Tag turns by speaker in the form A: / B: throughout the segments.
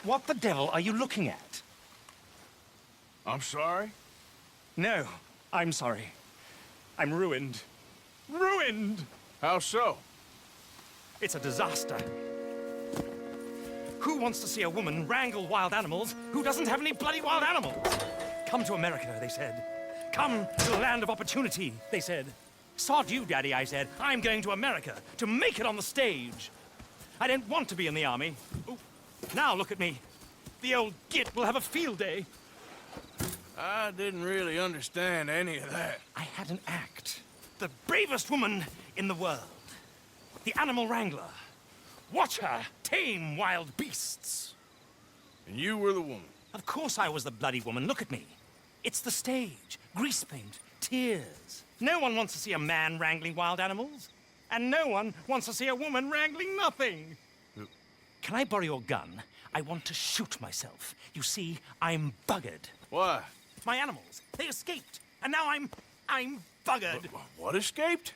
A: What the devil are you looking at?
B: I'm sorry?
A: No, I'm sorry. I'm ruined. Ruined!
B: How so?
A: It's a disaster. Who wants to see a woman wrangle wild animals who doesn't have any bloody wild animals? Come to America, they said. Come to the land of opportunity, they said. Sod you, Daddy, I said. I'm going to America to make it on the stage. I don't want to be in the army. Ooh. Now look at me. The old git will have a field day.
B: I didn't really understand any of that.
A: I had an act. The bravest woman in the world. The animal wrangler. Watch her tame wild beasts.
B: And you were the woman?
A: Of course I was the bloody woman. Look at me. It's the stage. Grease paint. Tears. No one wants to see a man wrangling wild animals. And no one wants to see a woman wrangling nothing. Can I borrow your gun? I want to shoot myself. You see, I'm buggered.
B: Why?
A: My animals, they escaped. And now I'm buggered.
B: What escaped?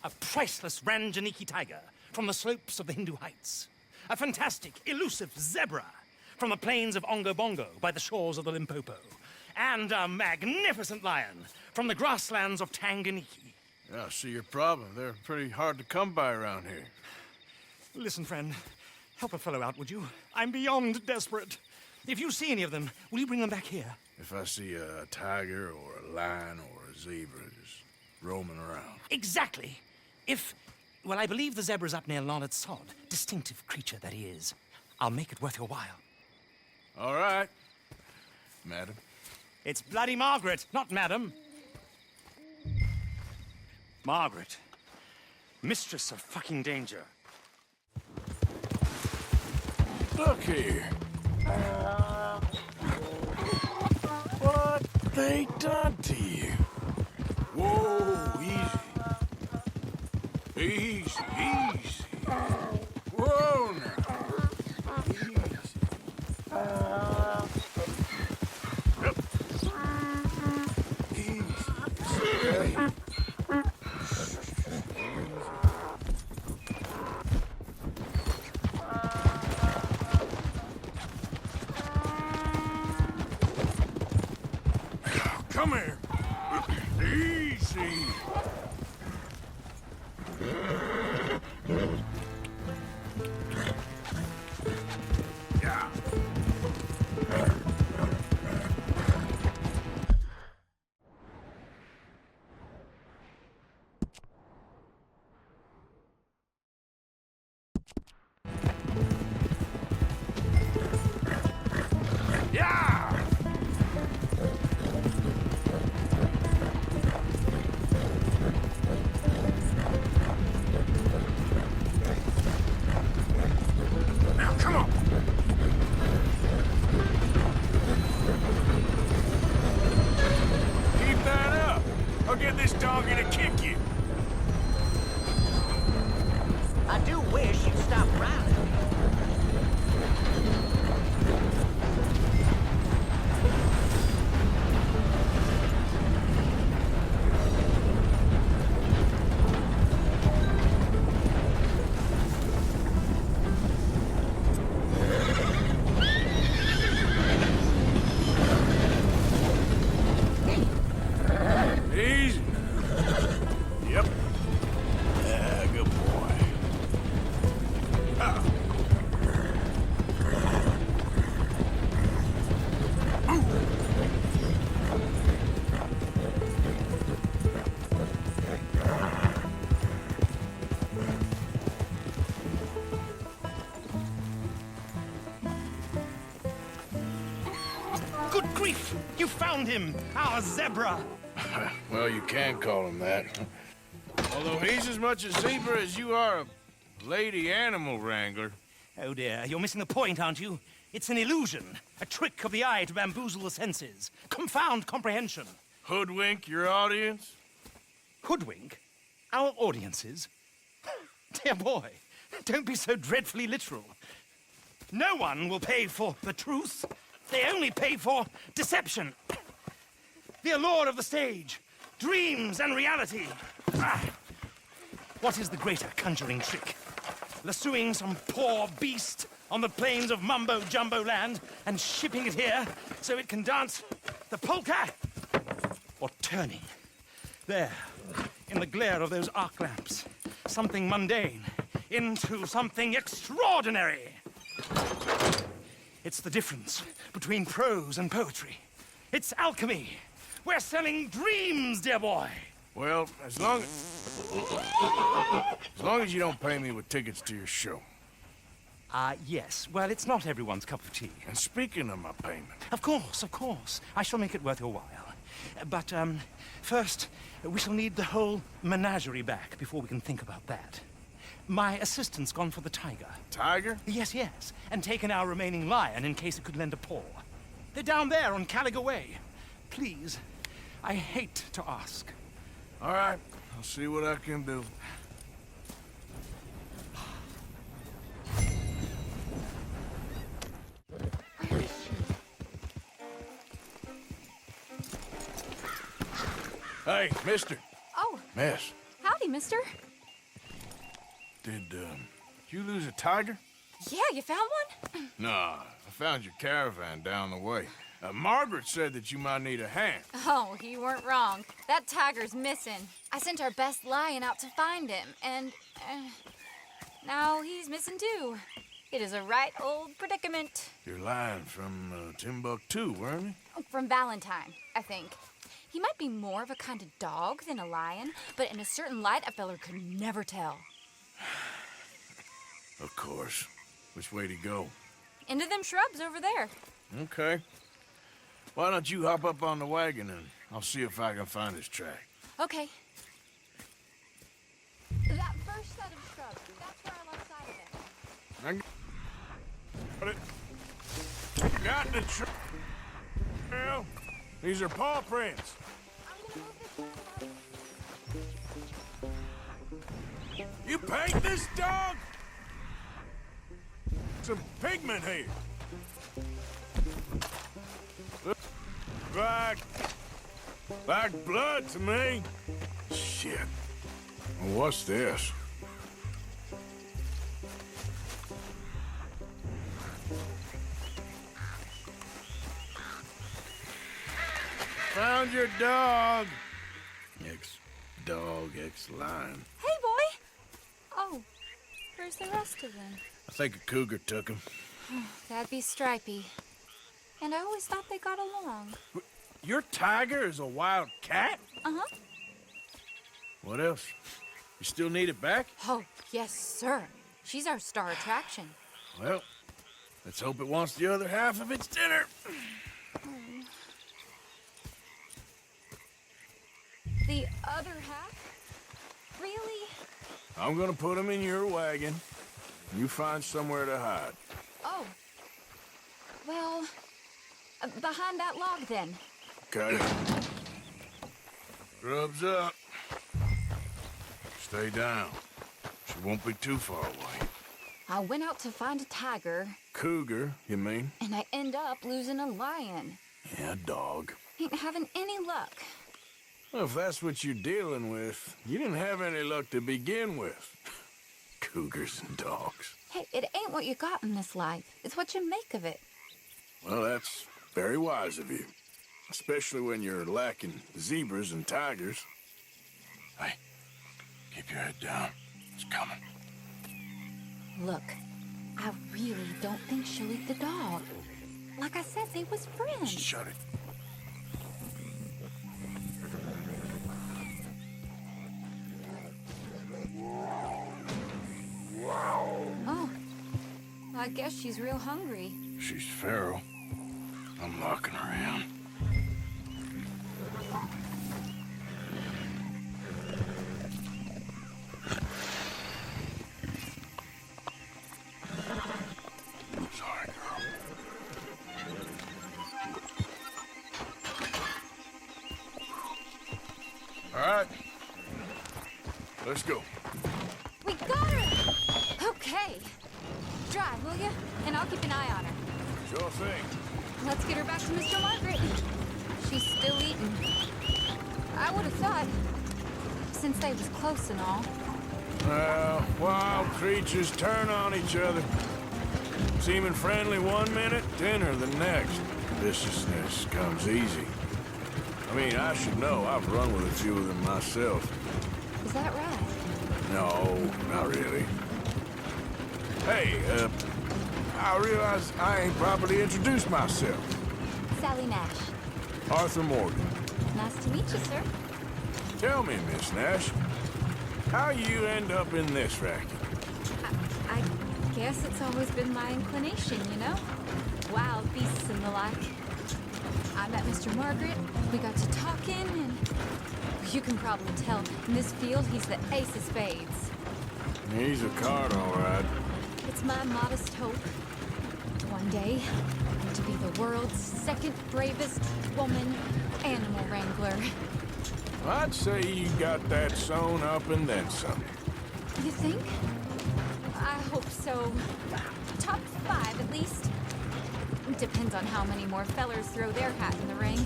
A: A priceless Ranjaniki tiger from the slopes of the Hindu Heights. A fantastic, elusive zebra from the plains of Ongo Bongo by the shores of the Limpopo. And a magnificent lion from the grasslands of Tanganyika.
B: Yeah, I see your problem. They're pretty hard to come by around here.
A: Listen, friend, help a fellow out, would you? I'm beyond desperate. If you see any of them, will you bring them back here?
B: If I see a tiger or a lion or a zebra just roaming around.
A: Exactly. Well, I believe the zebra's up near Larned Sod. Distinctive creature that he is. I'll make it worth your while.
B: All right, madam.
A: It's bloody Margaret, not madam. Margaret. Mistress of fucking danger.
B: Look here. What they done to you? Whoa, easy. Easy, easy. Whoa, now. Easy. Yep. Easy. Hey. Come here. Easy. Yeah. Yeah. Now, come on. Keep that up. I'll get this donkey to kick you.
C: I do wish you'd stop growling.
B: Easy. Yep. Good boy. Ah.
A: Good grief! You found him! Our zebra!
B: Well, you can call him that. Although he's as much a zebra as you are a lady animal wrangler.
A: Oh dear, you're missing the point, aren't you? It's an illusion, a trick of the eye to bamboozle the senses, confound comprehension.
B: Hoodwink your audience?
A: Hoodwink? Our audiences? Dear boy, don't be so dreadfully literal. No one will pay for the truth. They only pay for deception. The allure of the stage, dreams and reality. Ah. What is the greater conjuring trick? Lassoing some poor beast on the plains of mumbo-jumbo land and shipping it here so it can dance the polka? Or turning, there, in the glare of those arc lamps, something mundane into something extraordinary? It's the difference between prose and poetry. It's alchemy. We're selling dreams, dear boy.
B: Well, as long as you don't pay me with tickets to your show.
A: Yes. Well, it's not everyone's cup of tea.
B: And speaking of my payment,
A: Of course, of course. I shall make it worth your while. But, first, we shall need the whole menagerie back before we can think about that. My assistant's gone for the tiger.
B: Tiger?
A: Yes, yes. And taken our remaining lion in case it could lend a paw. They're down there on Caliga Way. Please, I hate to ask.
B: All right, I'll see what I can do. Hey, mister.
D: Oh,
B: Miss,
D: howdy, mister.
B: did you lose a tiger?
D: Yeah, you found one?
B: Nah, I found your caravan down the way. Margaret said that you might need a hand.
D: Oh, you weren't wrong. That tiger's missing. I sent our best lion out to find him, and now he's missing too. It is a right old predicament.
B: You're lying from Timbuktu, weren't you?
D: From Valentine, I think. He might be more of a kind of dog than a lion, but in a certain light, a feller could never tell.
B: Of course. Which way to go?
D: Into them shrubs over there.
B: Okay. Why don't you hop up on the wagon and I'll see if I can find his track.
D: Okay. That first set of shrubs, that's where I lost sight of it.
B: I got the trail. These are paw prints. You paint this dog? Some pigment here. Look like blood to me. Shit. Well, what's this? Found your dog. Ex-dog, ex-lion.
D: Hey, boy! Oh, where's the rest of them?
B: I think a cougar took him.
D: That'd be Stripey. And I always thought they got along.
B: Your tiger is a wild cat?
D: Uh-huh.
B: What else? You still need it back?
D: Oh, yes, sir. She's our star attraction.
B: Well, let's hope it wants the other half of its dinner.
D: The other half? Really?
B: I'm gonna put him in your wagon. You find somewhere to hide.
D: Oh. Well, behind that log, then.
B: Okay. Grub's up. Stay down. She won't be too far away.
D: I went out to find a tiger,
B: Cougar, you mean?
D: and I end up losing a lion.
B: Yeah, dog.
D: Ain't having any luck.
B: Well, if that's what you're dealing with, you didn't have any luck to begin with. Cougars and dogs.
D: Hey, it ain't what you got in this life. It's what you make of it.
B: Well, that's very wise of you. Especially when you're lacking zebras and tigers. Hey, keep your head down. It's coming.
D: Look, I really don't think she'll eat the dog. Like I said, they was friends.
B: Shut it.
D: Oh, I guess she's real hungry.
B: She's feral. I'm locking her in. Sorry, girl. All right. Let's go.
D: We got her! Okay. Drive, will you? And I'll keep an eye on her.
B: Sure thing.
D: Let's get her back to Mr. Margaret. She's still eating. I would have thought, since they was close and all.
B: Well, wild creatures turn on each other. Seeming friendly one minute, dinner the next. Viciousness comes easy. I mean, I should know. I've run with a few of them myself.
D: Is that right?
B: No, not really. Hey, I realize I ain't properly introduced myself.
D: Sally Nash.
B: Arthur Morgan.
D: Nice to meet you, sir.
B: Tell me, Miss Nash, how you end up in this racket?
D: I guess it's always been my inclination, you know? Wild beasts and the like. I met Mr. Margaret, we got to talking, and you can probably tell, in this field, he's the ace of spades.
B: He's a card, all right.
D: It's my modest hope, one day, to be the world's second bravest woman animal wrangler.
B: I'd say you got that sewn up and then some.
D: You think? I hope so. Top 5, at least. Depends on how many more fellers throw their hat in the ring.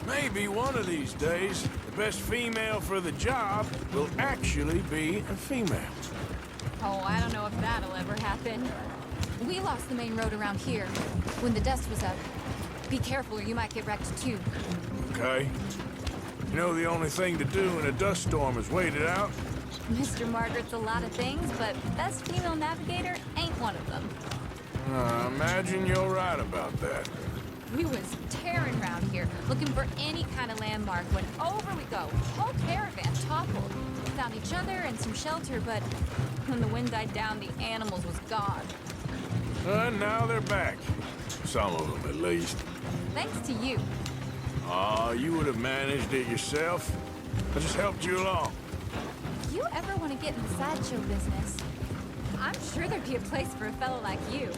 B: Maybe one of these days, the best female for the job will actually be a female.
D: Oh, I don't know if that'll ever happen. We lost the main road around here when the dust was up. Be careful or you might get wrecked too.
B: Okay? You know the only thing to do in a dust storm is wait it out?
D: Mr. Margaret's a lot of things, but best female navigator ain't one of them.
B: I imagine you're right about that.
D: We was tearing around here, looking for any kind of landmark when over we go. Whole caravan toppled. Found each other and some shelter, but when the wind died down, the animals was gone.
B: And now they're back. Some of them, at least.
D: Thanks to you.
B: Aw, you would have managed it yourself. I just helped you along.
D: If you ever want to get in the sideshow business, I'm sure there'd be a place for a fellow like you.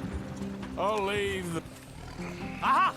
B: I'll leave the...
A: Aha!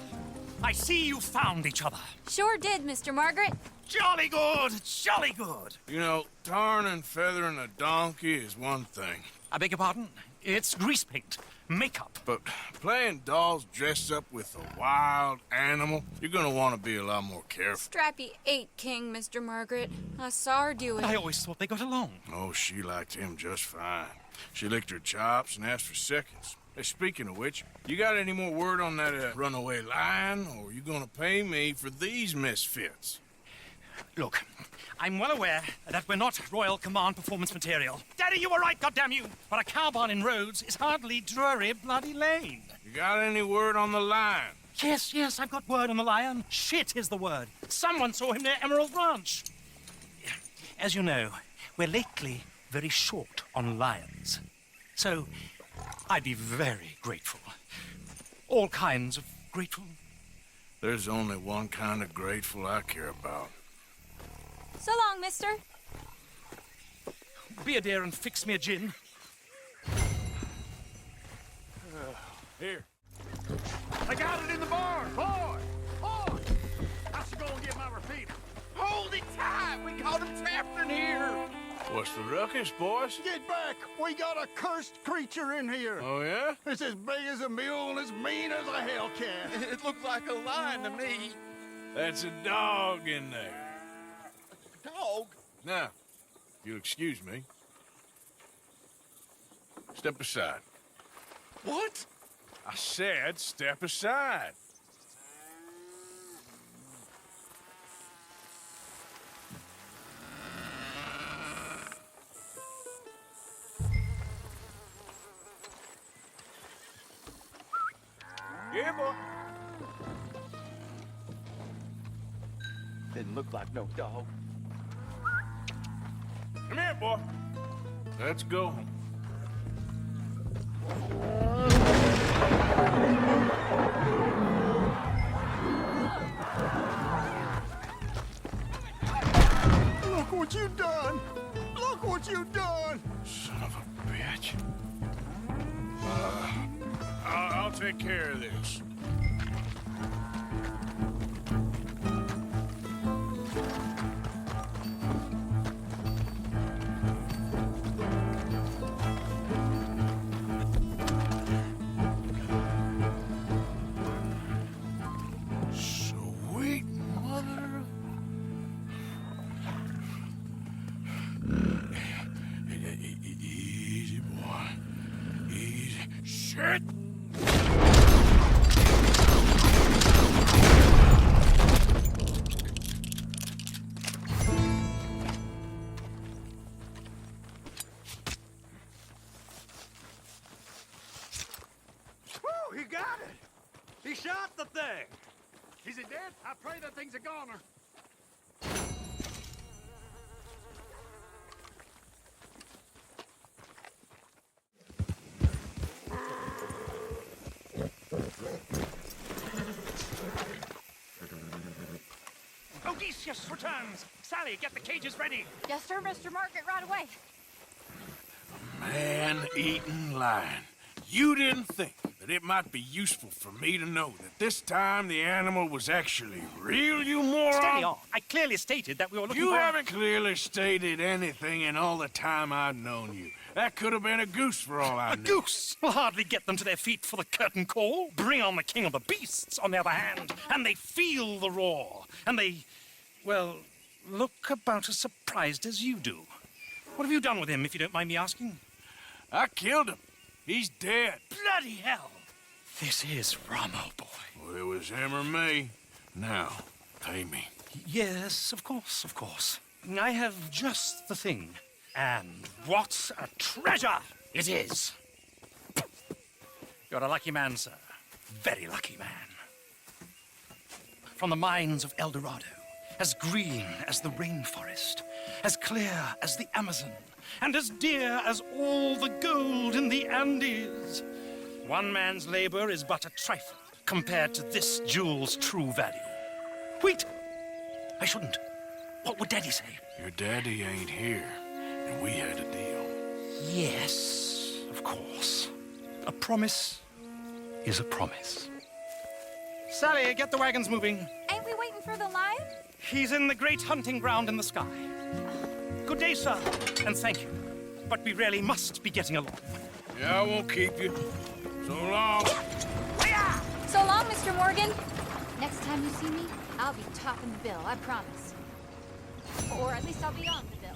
A: I see you found each other.
D: Sure did, Mr. Margaret.
A: Jolly good, jolly good.
B: You know, tarring and feathering a donkey is one thing.
A: I beg your pardon? It's grease paint, makeup.
B: But playing dolls dressed up with a wild animal, you're gonna want to be a lot more careful.
D: Strappy ate King, Mr. Margaret. I saw her do it.
A: I always thought they got along.
B: Oh, she liked him just fine. She licked her chops and asked for seconds. Hey, speaking of which, you got any more word on that runaway lion, or are you gonna pay me for these misfits?
A: Look, I'm well aware that we're not Royal Command performance material. Daddy, you were right, goddamn you! But a cow barn in Rhodes is hardly Drury Bloody Lane.
B: You got any word on the lion?
A: Yes, I've got word on the lion. Shit is the word. Someone saw him near Emerald Ranch. As you know, we're lately very short on lions. So, I'd be very grateful. All kinds of grateful.
B: There's only one kind of grateful I care about.
D: So long, mister.
A: Be a dear and fix me a gin.
B: Here.
E: I got it in the barn, boy! Boy! I should go and get my repeater. Hold it tight! We caught him trapped in here!
B: What's the ruckus, boys?
E: Get back! We got a cursed creature in here!
B: Oh, yeah?
E: It's as big as a mule and as mean as a hellcat.
F: It looked like a lion to me.
B: That's a dog in there.
F: Dog?
B: Now, if you'll excuse me. Step aside.
F: What?
B: I said step aside. Yeah, boy.
E: Didn't look like no dog.
B: Come here, boy. Let's go.
E: Look what you done! Look what you done!
B: Son of a bitch. I'll take care of this. Sweet mother. Easy, boy. Easy. Shh. Shit!
E: Woo, he got it! He shot the thing! Is it dead? I pray that thing's a goner.
A: Odysseus returns! Sally, get the cages ready!
D: Yes, sir, Mr. Margaret, right away.
B: Man-eating lion. You didn't think that it might be useful for me to know that this time the animal was actually real, you moron?
A: Steady on. I clearly stated that we were looking
B: You
A: for...
B: haven't clearly stated anything in all the time I've known you. That could have been a goose for all I
A: A
B: knew.
A: goose will hardly get them to their feet for the curtain call. Bring on the king of the beasts, on the other hand, and they feel the roar. And they, well, look about as surprised as you do. What have you done with him, if you don't mind me asking?
B: I killed him. He's dead.
A: Bloody hell! This is Ramo, boy.
B: Well, it was him or me. Now, pay me.
A: Yes, of course, of course. I have just the thing. And what a treasure it is! You're a lucky man, sir. Very lucky man. From the mines of El Dorado, as green as the rainforest, as clear as the Amazon, and as dear as all the gold in the Andes. One man's labor is but a trifle compared to this jewel's true value. Wait! I shouldn't. What would Daddy say?
B: Your daddy ain't here, and we had a deal.
A: Yes, of course. A promise is a promise. Sally, get the wagons moving.
D: Ain't we waiting for the lion?
A: He's in the great hunting ground in the sky. Good day, sir, and thank you. But we really must be getting along.
B: Yeah, I won't keep you. So long.
D: So long, Mr. Morgan. Next time you see me, I'll be topping the bill, I promise. Or at least I'll be on the bill.